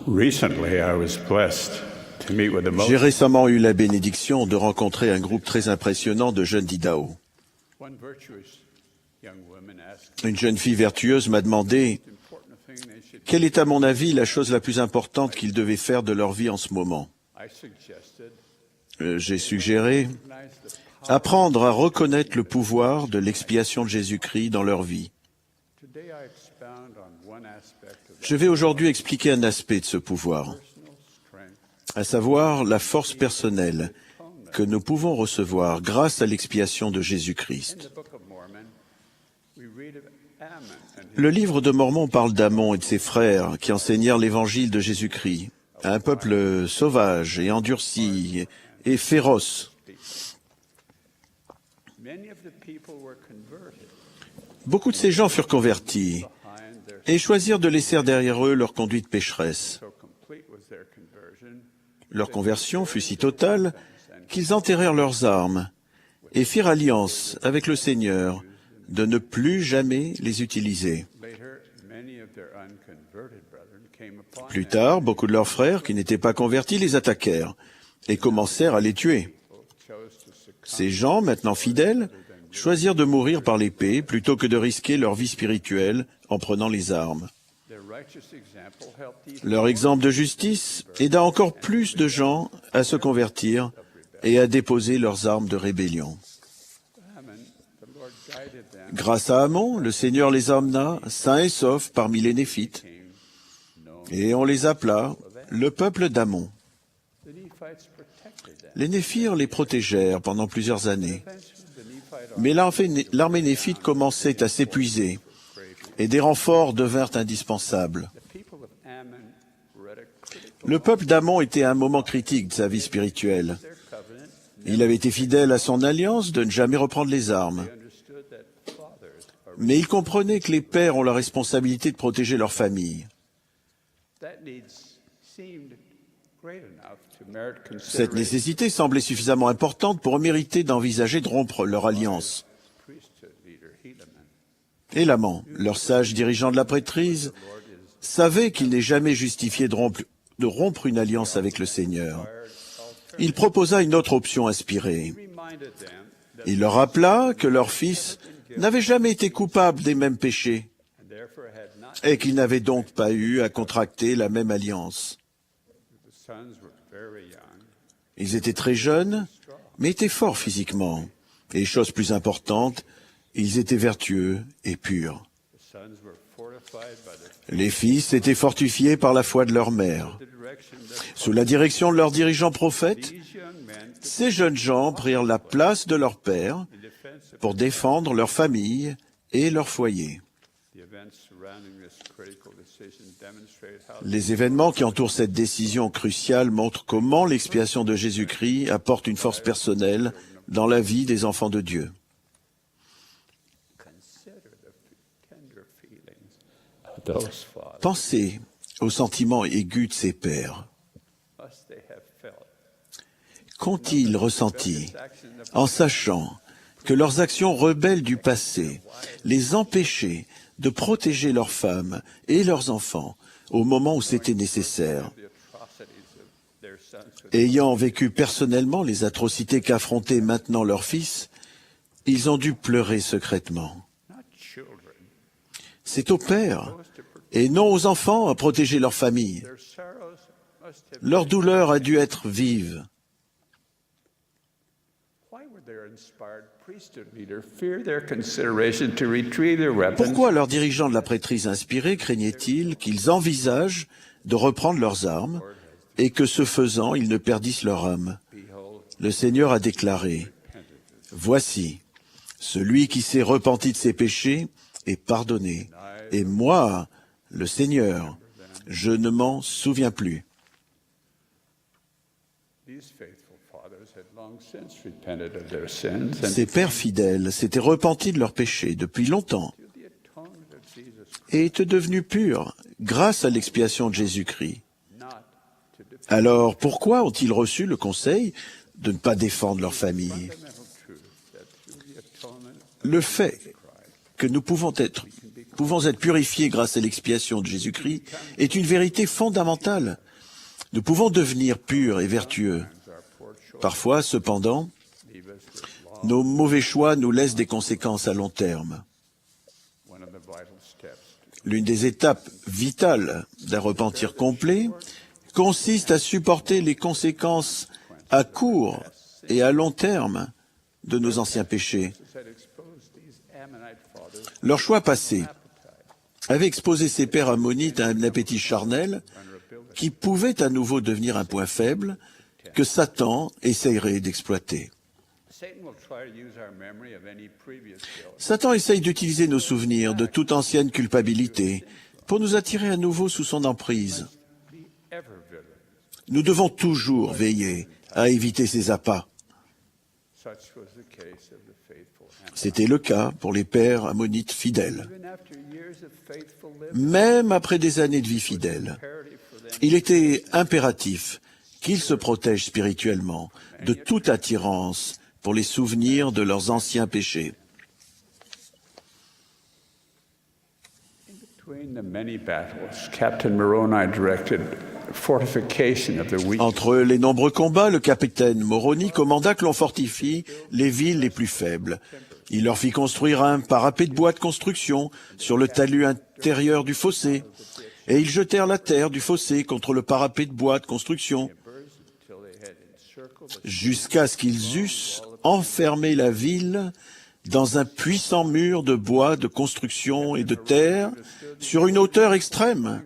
Recently, I was blessed to meet with the J'ai most récemment eu la bénédiction de rencontrer un groupe très impressionnant de jeunes d'Idaho. one virtuous young woman asked Une jeune fille vertueuse m'a demandé the important thing they should quelle est à mon avis la chose la plus importante qu'ils devaient faire de leur vie en ce moment. I suggested J'ai suggéré recognize the apprendre à reconnaître le pouvoir de l'expiation de Jésus-Christ dans leur vie. today I expound on one aspect of Je vais aujourd'hui expliquer un aspect de ce pouvoir, personal strength à savoir la force personnelle que nous pouvons recevoir grâce à l'expiation de in Jésus-Christ. the Book of Mormon. We read of Ammon and Le livre de Mormon parle d'Amon et de ses frères qui enseignèrent l'évangile de Jésus-Christ à un peuple sauvage et endurci et féroce. many of the people were converted Beaucoup de ces gens furent convertis behind their et choisirent de laisser derrière eux leur conduite pécheresse. so complete was their conversion Leur conversion fut si totale qu'ils enterrèrent leurs armes et firent alliance avec le Seigneur de ne plus jamais les utiliser. later many of their unconverted brethren came upon Plus them tard, beaucoup de leurs frères qui n'étaient pas convertis les attaquèrent et commencèrent à les tuer. who chose to succumb Ces gens, maintenant fidèles, choisirent de mourir par l'épée plutôt que de risquer leur vie spirituelle en prenant les armes. their righteous example helped even Leur exemple de justice aida encore plus de gens à se convertir et à déposer leurs armes de rébellion. Ammon, the Lord guided them Grâce à Amon, le Seigneur les emmena sains et saufs parmi les Néphites, known et on les appela le peuple d'Amon. the Nephites protected them. Les Néphirs les protégèrent pendant plusieurs années, Eventually, the Nephite mais l'armée néphite commençait à s'épuiser, et des renforts devinrent indispensables. the people of Ammon were at a critical Le peuple d'Amon était à un moment critique de sa vie spirituelle. their covenant. Il avait été fidèle à son alliance de ne jamais reprendre les armes. They understood that fathers are Mais il comprenait que les pères ont la responsabilité de protéger leur famille. that needs seemed great enough to merit Cette consideration. nécessité semblait suffisamment importante pour mériter d'envisager de rompre leur alliance. Priesthood leader Helaman Élamant, leur sage dirigeant de la prêtrise, savait qu'il n'est jamais justifié de rompre une alliance avec le Seigneur. Il proposa une autre option inspirée. reminded them that Il leur rappela que leur fils n'avait jamais été coupable des mêmes péchés and therefore had not et qu'il n'avait donc pas eu à contracter la même alliance. the sons were very young. Ils étaient très jeunes, mais étaient forts physiquement. Et chose plus importante, ils étaient vertueux et purs. The sons were fortified by Les fils étaient fortifiés par la foi de leur mère. the direction that Sous la direction de leurs dirigeants prophètes, these young men could ces jeunes gens prirent la place de leur père in defense of pour défendre leur famille et leur foyer. the events surrounding this critical decision demonstrate how Les événements qui entourent cette décision cruciale montrent comment l'expiation de Jésus-Christ apporte une force personnelle dans la vie des enfants de Dieu. consider the tender feelings of those fathers. Pensez aux sentiments aigus de ces pères. Must they have felt Qu'ont-ils ressenti this action of en sachant que leurs actions rebelles du passé les empêchaient de protéger leurs femmes et leurs enfants au moment où c'était nécessaire? the atrocities of their sons with Ayant vécu personnellement les atrocités qu'affrontaient maintenant leurs fils, ils ont dû pleurer secrètement. not children. C'est aux pères Those to protect et non aux enfants à protéger leur famille. their sorrows must have Leur douleur a dû être vive. Why would their inspired priesthood leader fear their consideration to retrieve their weapons? Pourquoi leurs dirigeants de la prêtrise inspirée craignaient-ils qu'ils envisagent de reprendre leurs armes et que ce faisant, ils ne perdissent leur âme? Behold, Le Seigneur a déclaré, « Voici, celui qui s'est repenti de ses péchés est pardonné, et moi, le Seigneur, je ne m'en souviens plus. » these faithful fathers had long since repented of their sins and Ces pères fidèles s'étaient repentis de leurs péchés depuis longtemps through the atonement of Jesus et étaient devenus purs grâce à l'expiation de Jésus-Christ. not to defend Alors pourquoi ont-ils reçu le conseil de ne pas défendre leur famille? fundamental truth that through the atonement Le fait que nous pouvons être pouvons être purifiés grâce à l'expiation de Jésus-Christ est une vérité fondamentale. Nous pouvons devenir purs et vertueux. Parfois, cependant, nos mauvais choix nous laissent des conséquences à long terme. L'une des étapes vitales d'un repentir complet consiste à supporter les conséquences à court et à long terme de nos anciens péchés. Leur choix passé avait exposé ces pères ammonites à un appétit charnel qui pouvait à nouveau devenir un point faible que Satan essayerait d'exploiter. Satan essaye d'utiliser nos souvenirs de toute ancienne culpabilité pour nous attirer à nouveau sous son emprise. Nous devons toujours veiller à éviter ces appâts. C'était le cas pour les pères ammonites fidèles. Même après des années de vie fidèle, il était impératif qu'ils se protègent spirituellement de toute attirance pour les souvenirs de leurs anciens péchés. Entre les nombreux combats, le capitaine Moroni commanda que l'on fortifie les villes les plus faibles. Il leur fit construire un parapet de bois de construction sur le talus intérieur du fossé, et ils jetèrent la terre du fossé contre le parapet de bois de construction, jusqu'à ce qu'ils eussent enfermé la ville dans un puissant mur de bois de construction et de terre sur une hauteur extrême.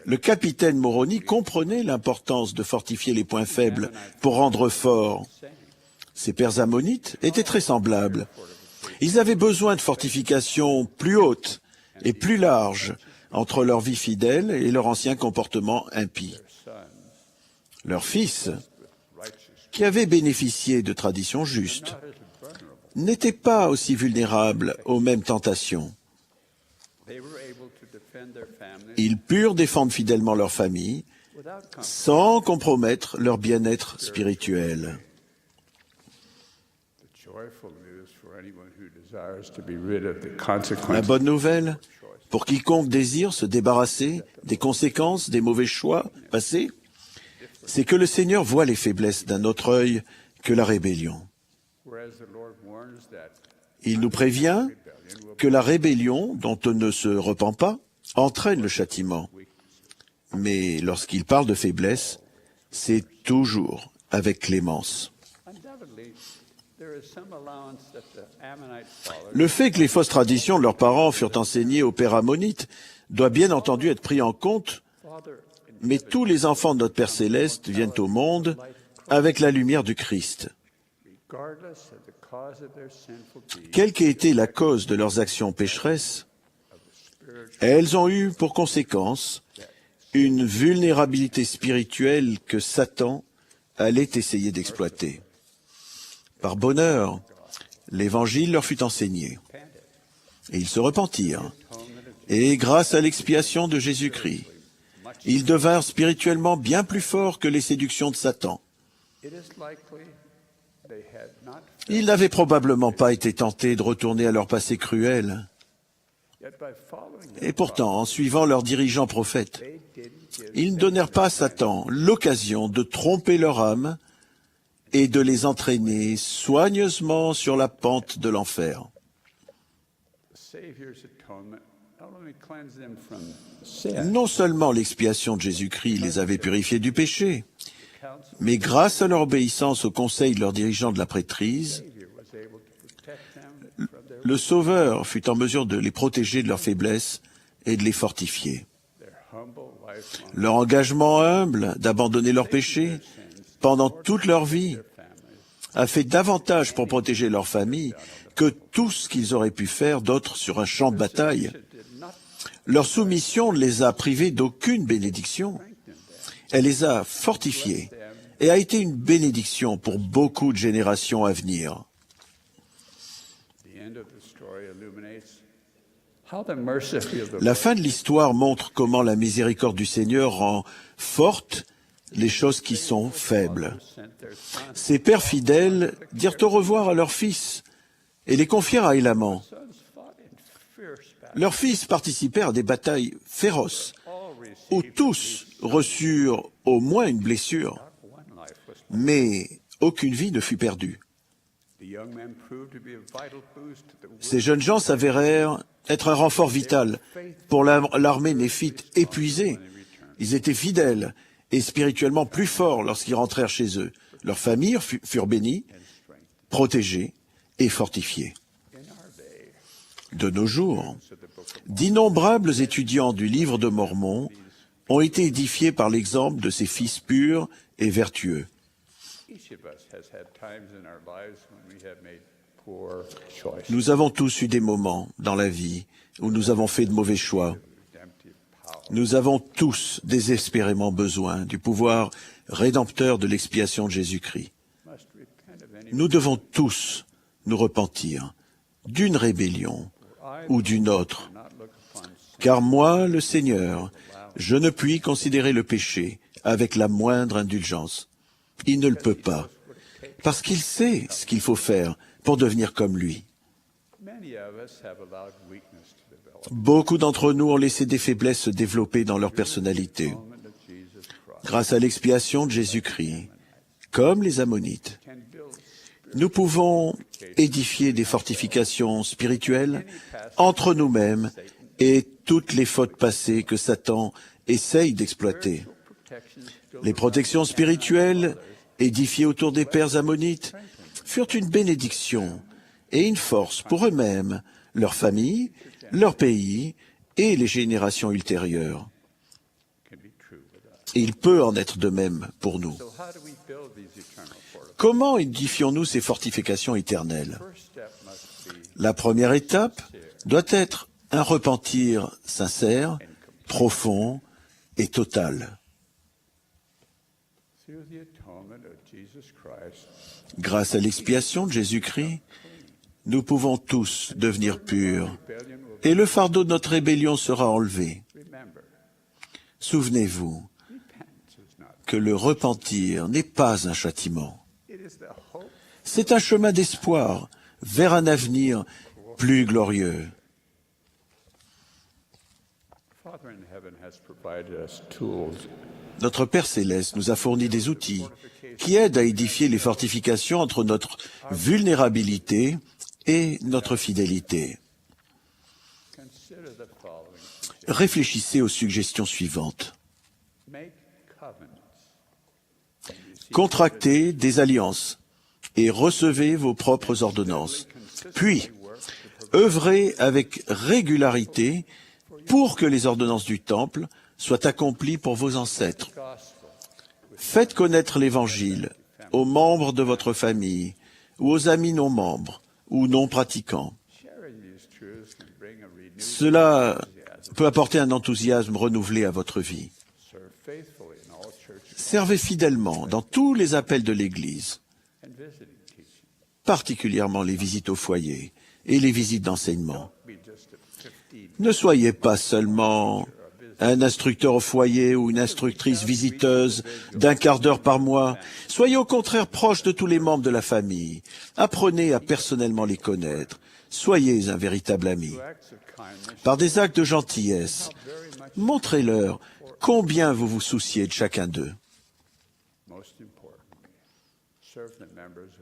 Le capitaine Moroni comprenait l'importance de fortifier les points faibles pour rendre forts. Ces pères ammonites étaient très semblables. Ils avaient besoin de fortifications plus hautes et plus larges entre leur vie fidèle et leur ancien comportement impie. Leur fils, qui avait bénéficié de traditions justes, n'étaient pas aussi vulnérables aux mêmes tentations. Ils purent défendre fidèlement leur famille sans compromettre leur bien-être spirituel. La bonne nouvelle, pour quiconque désire se débarrasser des conséquences des mauvais choix passés, c'est que le Seigneur voit les faiblesses d'un autre œil que la rébellion. Il nous prévient que la rébellion, dont on ne se repent pas, entraîne le châtiment. Mais lorsqu'il parle de faiblesse, c'est toujours avec clémence. Le fait que les fausses traditions de leurs parents furent enseignées aux pères ammonites doit bien entendu être pris en compte, mais tous les enfants de notre Père Céleste viennent au monde avec la lumière du Christ. Quelle qu'ait été la cause de leurs actions pécheresses, elles ont eu pour conséquence une vulnérabilité spirituelle que Satan allait essayer d'exploiter. Par bonheur, l'Évangile leur fut enseigné, et ils se repentirent. Et grâce à l'expiation de Jésus-Christ, ils devinrent spirituellement bien plus forts que les séductions de Satan. Ils n'avaient probablement pas été tentés de retourner à leur passé cruel. Et pourtant, en suivant leurs dirigeants prophètes, ils ne donnèrent pas à Satan l'occasion de tromper leur âme et de les entraîner soigneusement sur la pente de l'enfer. Non seulement l'expiation de Jésus-Christ les avait purifiés du péché, mais grâce à leur obéissance aux conseils de leurs dirigeants de la prêtrise, le Sauveur fut en mesure de les protéger de leurs faiblesses et de les fortifier. Leur engagement humble d'abandonner leurs péchés pendant toute leur vie a fait davantage pour protéger leur famille que tout ce qu'ils auraient pu faire d'autre sur un champ de bataille. Leur soumission ne les a privés d'aucune bénédiction. Elle les a fortifiés et a été une bénédiction pour beaucoup de générations à venir. La fin de l'histoire montre comment la miséricorde du Seigneur rend fortes les choses qui sont faibles. Ces pères fidèles dirent au revoir à leurs fils et les confièrent à Élaman. Leurs fils participèrent à des batailles féroces, où tous reçurent au moins une blessure, mais aucune vie ne fut perdue. Ces jeunes gens s'avérèrent être un renfort vital pour l'armée néphite épuisée. Ils étaient fidèles et spirituellement plus forts lorsqu'ils rentrèrent chez eux. Leurs familles furent bénies, protégées et fortifiées. De nos jours, d'innombrables étudiants du livre de Mormon ont été édifiés par l'exemple de ces fils purs et vertueux. Nous avons tous eu des moments dans la vie où nous avons fait de mauvais choix. Nous avons tous désespérément besoin du pouvoir rédempteur de l'expiation de Jésus-Christ. Nous devons tous nous repentir d'une rébellion ou d'une autre. Car moi, le Seigneur, je ne puis considérer le péché avec la moindre indulgence. Il ne le peut pas, parce qu'il sait ce qu'il faut faire pour devenir comme lui. Beaucoup d'entre nous ont laissé des faiblesses se développer dans leur personnalité. Grâce à l'expiation de Jésus-Christ, comme les Ammonites, nous pouvons édifier des fortifications spirituelles entre nous-mêmes et toutes les fautes passées que Satan essaye d'exploiter. Les protections spirituelles édifiées autour des pères ammonites furent une bénédiction et une force pour eux-mêmes, leur famille, leur pays et les générations ultérieures. Il peut en être de même pour nous. Comment édifions-nous ces fortifications éternelles? La première étape doit être un repentir sincère, profond et total. Grâce à l'expiation de Jésus-Christ, nous pouvons tous devenir purs et le fardeau de notre rébellion sera enlevé. Souvenez-vous que le repentir n'est pas un châtiment. C'est un chemin d'espoir vers un avenir plus glorieux. Notre Père Céleste nous a fourni des outils qui aident à édifier les fortifications entre notre vulnérabilité et notre fidélité. Réfléchissez aux suggestions suivantes. Contractez des alliances et recevez vos propres ordonnances. Puis, œuvrez avec régularité pour que les ordonnances du Temple soient accomplies pour vos ancêtres. Faites connaître l'Évangile aux membres de votre famille ou aux amis non-membres ou non-pratiquants. Cela peut apporter un enthousiasme renouvelé à votre vie. Servez fidèlement dans tous les appels de l'Église, particulièrement les visites au foyer et les visites d'enseignement. Ne soyez pas seulement un instructeur au foyer ou une instructrice visiteuse d'un quart d'heure par mois. Soyez au contraire proche de tous les membres de la famille. Apprenez à personnellement les connaître. Soyez un véritable ami. Par des actes de gentillesse, montrez-leur combien vous vous souciez de chacun d'eux.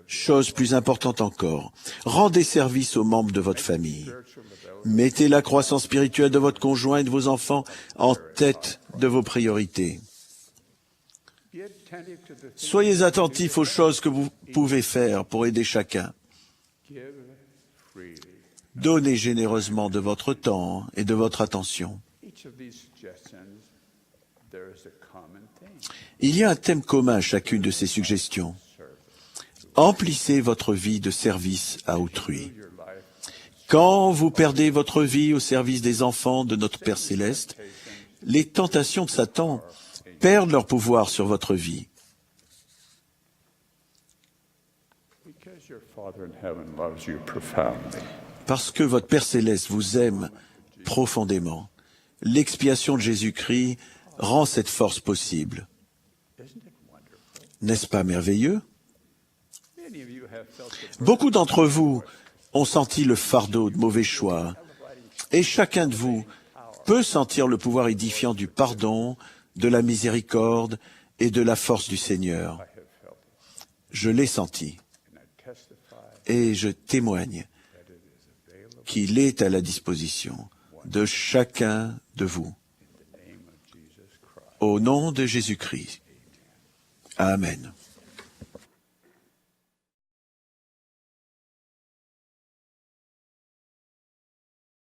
Chose plus importante encore, rendez service aux membres de votre famille. Mettez la croissance spirituelle de votre conjoint et de vos enfants en tête de vos priorités. Soyez attentifs aux choses que vous pouvez faire pour aider chacun. Donnez généreusement de votre temps et de votre attention. Il y a un thème commun à chacune de ces suggestions. Emplissez votre vie de service à autrui. Quand vous perdez votre vie au service des enfants de notre Père Céleste, les tentations de Satan perdent leur pouvoir sur votre vie. Parce que votre Père Céleste vous aime profondément, l'expiation de Jésus-Christ rend cette force possible. N'est-ce pas merveilleux? Beaucoup d'entre vous ont senti le fardeau de mauvais choix Et chacun de vous peut sentir le pouvoir édifiant du pardon, de la miséricorde et de la force du Seigneur. Je l'ai senti et je témoigne qu'il est à la disposition de chacun de vous. Au nom de Jésus-Christ. Amen.